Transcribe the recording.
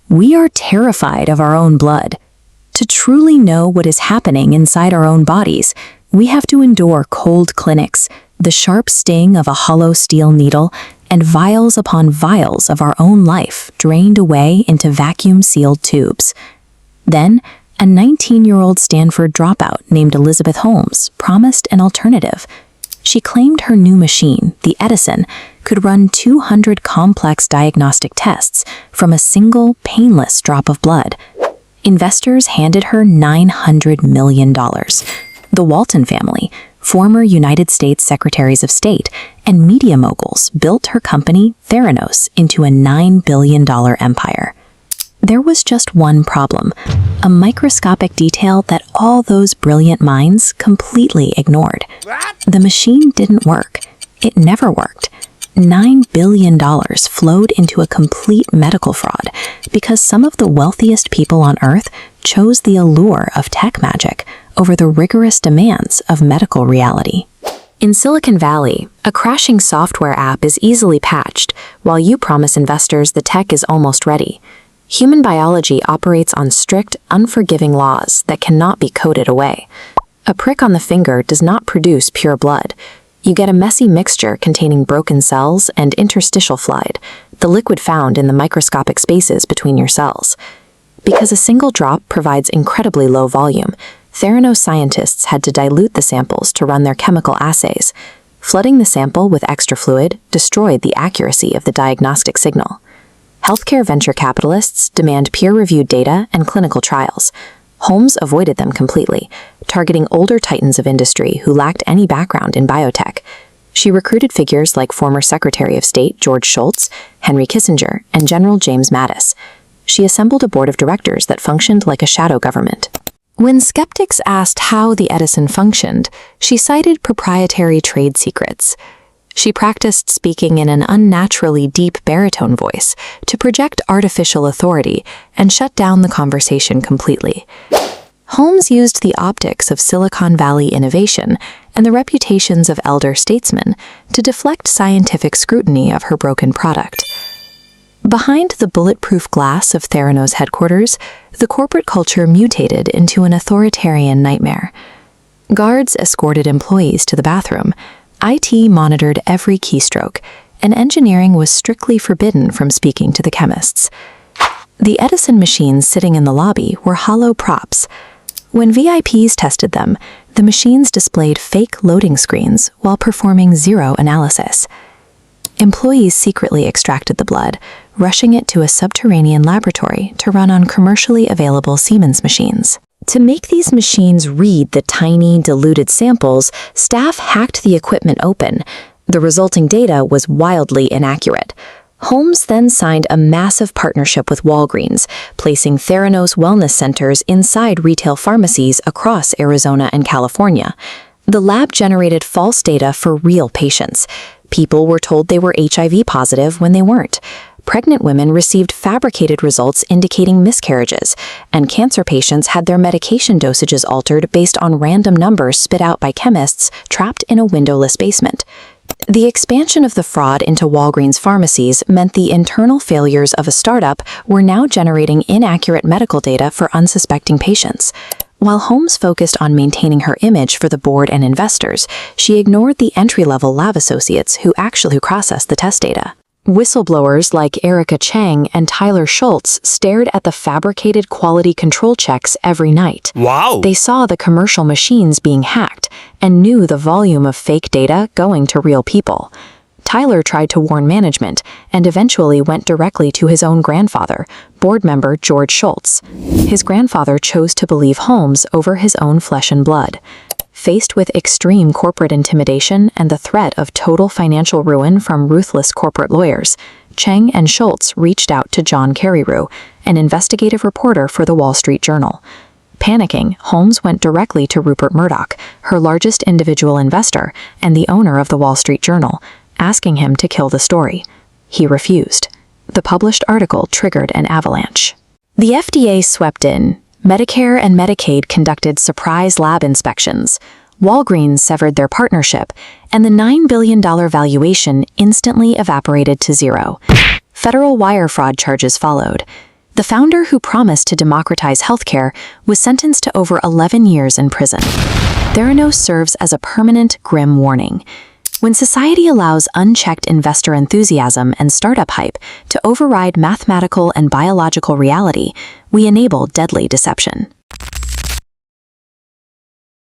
We are terrified of our own blood. To truly know what is happening inside our own bodies, we have to endure cold clinics, the sharp sting of a hollow steel needle, and vials upon vials of our own life drained away into vacuum-sealed tubes. Then, a 19-year-old Stanford dropout named Elizabeth Holmes promised an alternative. She claimed her new machine, the Edison, could run 200 complex diagnostic tests from a single, painless drop of blood. Investors handed her $900 million. The Walton family, former United States Secretaries of State, and media moguls built her company, Theranos, into a $9 billion empire. There was just one problem, a microscopic detail that all those brilliant minds completely ignored. The machine didn't work. It never worked. $9 billion flowed into a complete medical fraud because some of the wealthiest people on Earth chose the allure of tech magic over the rigorous demands of medical reality. In Silicon Valley, a crashing software app is easily patched, while you promise investors the tech is almost ready. Human biology operates on strict, unforgiving laws that cannot be coded away. A prick on the finger does not produce pure blood. You get a messy mixture containing broken cells and interstitial fluid, the liquid found in the microscopic spaces between your cells. Because a single drop provides incredibly low volume, Theranos scientists had to dilute the samples to run their chemical assays. Flooding the sample with extra fluid destroyed the accuracy of the diagnostic signal. Healthcare venture capitalists demand peer-reviewed data and clinical trials. Holmes avoided them completely, targeting older titans of industry who lacked any background in biotech. She recruited figures like former Secretary of State George Shultz, Henry Kissinger, and General James Mattis. She assembled a board of directors that functioned like a shadow government. When skeptics asked how the Edison functioned, she cited proprietary trade secrets. She practiced speaking in an unnaturally deep baritone voice to project artificial authority and shut down the conversation completely. Holmes used the optics of Silicon Valley innovation and the reputations of elder statesmen to deflect scientific scrutiny of her broken product. Behind the bulletproof glass of Theranos headquarters, the corporate culture mutated into an authoritarian nightmare. Guards escorted employees to the bathroom, IT monitored every keystroke, and engineering was strictly forbidden from speaking to the chemists. The Edison machines sitting in the lobby were hollow props. When VIPs tested them, the machines displayed fake loading screens while performing zero analysis. Employees secretly extracted the blood, rushing it to a subterranean laboratory to run on commercially available Siemens machines. To make these machines read the tiny, diluted samples, staff hacked the equipment open. The resulting data was wildly inaccurate. Holmes then signed a massive partnership with Walgreens, placing Theranos wellness centers inside retail pharmacies across Arizona and California. The lab generated false data for real patients. People were told they were HIV positive when they weren't. Pregnant women received fabricated results indicating miscarriages, and cancer patients had their medication dosages altered based on random numbers spit out by chemists trapped in a windowless basement. The expansion of the fraud into Walgreens pharmacies meant the internal failures of a startup were now generating inaccurate medical data for unsuspecting patients. While Holmes focused on maintaining her image for the board and investors, she ignored the entry-level lab associates who actually processed the test data. Whistleblowers like Erica Chang and Tyler Schultz stared at the fabricated quality control checks every night. Wow! They saw the commercial machines being hacked and knew the volume of fake data going to real people. Tyler tried to warn management and eventually went directly to his own grandfather, board member George Shultz. His grandfather chose to believe Holmes over his own flesh and blood. Faced with extreme corporate intimidation and the threat of total financial ruin from ruthless corporate lawyers, Chang and Schultz reached out to John Carreyrou, an investigative reporter for the Wall Street Journal. Panicking, Holmes went directly to Rupert Murdoch, her largest individual investor and the owner of the Wall Street Journal, asking him to kill the story. He refused. The published article triggered an avalanche. The FDA swept in. Medicare and Medicaid conducted surprise lab inspections. Walgreens severed their partnership, and the $9 billion valuation instantly evaporated to zero. Federal wire fraud charges followed. The founder who promised to democratize healthcare was sentenced to over 11 years in prison. Theranos serves as a permanent, grim warning. When society allows unchecked investor enthusiasm and startup hype to override mathematical and biological reality, we enable deadly deception.